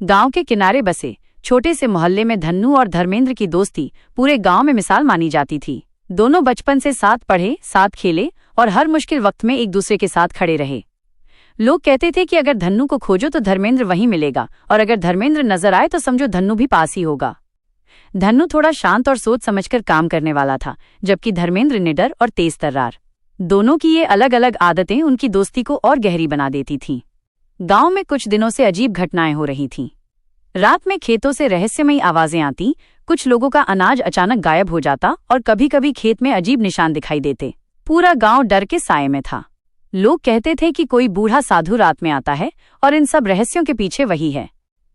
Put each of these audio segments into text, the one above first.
गांव के किनारे बसे छोटे से मोहल्ले में धन्नू और धर्मेंद्र की दोस्ती पूरे गांव में मिसाल मानी जाती थी। दोनों बचपन से साथ पढ़े, साथ खेले और हर मुश्किल वक्त में एक दूसरे के साथ खड़े रहे। लोग कहते थे कि अगर धन्नू को खोजो तो धर्मेंद्र वहीं मिलेगा, और अगर धर्मेंद्र नजर आए तो समझो धन्नू भी पास ही होगा। धन्नू थोड़ा शांत और सोच समझकर काम करने वाला था, जबकि धर्मेंद्र निडर और तेज तर्रार। दोनों की ये अलग अलग आदतें उनकी दोस्ती को और गहरी बना देती थीं। गांव में कुछ दिनों से अजीब घटनाएं हो रही थीं। रात में खेतों से रहस्यमयी आवाजें आती, कुछ लोगों का अनाज अचानक गायब हो जाता और कभी कभी खेत में अजीब निशान दिखाई देते। पूरा गांव डर के साए में था। लोग कहते थे कि कोई बूढ़ा साधु रात में आता है और इन सब रहस्यों के पीछे वही है।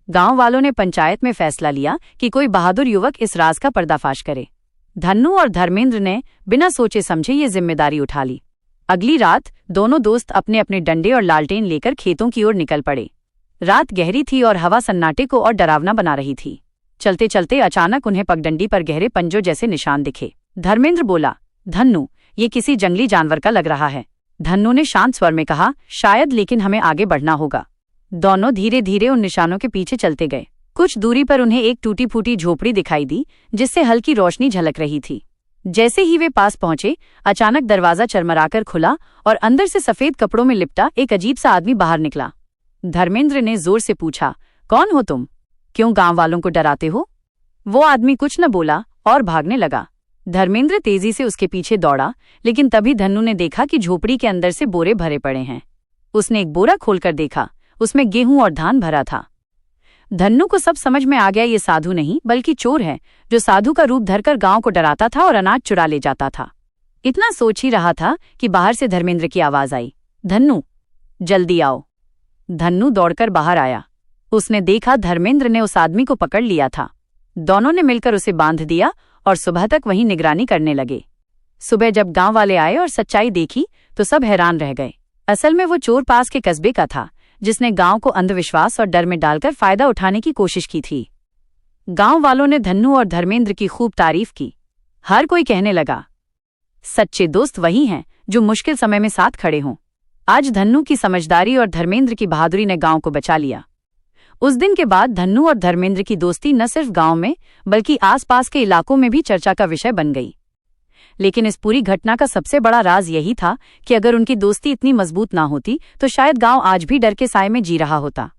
गांव वालों ने पंचायत में फैसला लिया कि कोई बहादुर युवक इस राज का पर्दाफाश करे। धन्नू और धर्मेंद्र ने बिना सोचे समझे ये जिम्मेदारी उठा ली। अगली रात दोनों दोस्त अपने अपने डंडे और लालटेन लेकर खेतों की ओर निकल पड़े। रात गहरी थी और हवा सन्नाटे को और डरावना बना रही थी। चलते चलते अचानक उन्हें पगडंडी पर गहरे पंजों जैसे निशान दिखे। धर्मेंद्र बोला, धन्नू, ये किसी जंगली जानवर का लग रहा है। धन्नू ने शांत स्वर में कहा, शायद, लेकिन हमें आगे बढ़ना होगा। दोनों धीरे धीरे उन निशानों के पीछे चलते गए। कुछ दूरी पर उन्हें एक टूटी फूटी झोपड़ी दिखाई दी, जिससे हल्की रोशनी झलक रही थी। जैसे ही वे पास पहुंचे, अचानक दरवाजा चरमराकर खुला और अंदर से सफेद कपड़ों में लिपटा एक अजीब सा आदमी बाहर निकला। धर्मेंद्र ने जोर से पूछा, कौन हो तुम? क्यों गांव वालों को डराते हो? वो आदमी कुछ न बोला और भागने लगा। धर्मेंद्र तेजी से उसके पीछे दौड़ा, लेकिन तभी धन्नू ने देखा कि झोपड़ी के अंदर से बोरे भरे पड़े हैं। उसने एक बोरा खोलकर देखा, उसमें गेहूं और धान भरा था। धन्नू को सब समझ में आ गया, ये साधु नहीं बल्कि चोर है, जो साधु का रूप धरकर गांव को डराता था और अनाज चुरा ले जाता था। इतना सोच ही रहा था कि बाहर से धर्मेंद्र की आवाज आई, धन्नू, जल्दी आओ। धन्नू दौड़कर बाहर आया। उसने देखा धर्मेंद्र ने उस आदमी को पकड़ लिया था। दोनों ने मिलकर उसे बांध दिया और सुबह तक वहीं निगरानी करने लगे। सुबह जब गांव वाले आए और सच्चाई देखी तो सब हैरान रह गए। असल में वो चोर पास के कस्बे का था, जिसने गांव को अंधविश्वास और डर में डालकर फायदा उठाने की कोशिश की थी। गांव वालों ने धन्नू और धर्मेंद्र की खूब तारीफ की। हर कोई कहने लगा, सच्चे दोस्त वही हैं जो मुश्किल समय में साथ खड़े हों। आज धन्नू की समझदारी और धर्मेंद्र की बहादुरी ने गांव को बचा लिया। उस दिन के बाद धन्नू और धर्मेंद्र की दोस्ती न सिर्फ गांव में बल्कि आसपास के इलाकों में भी चर्चा का विषय बन गई। लेकिन इस पूरी घटना का सबसे बड़ा राज यही था कि अगर उनकी दोस्ती इतनी मजबूत ना होती तो शायद गांव आज भी डर के साए में जी रहा होता।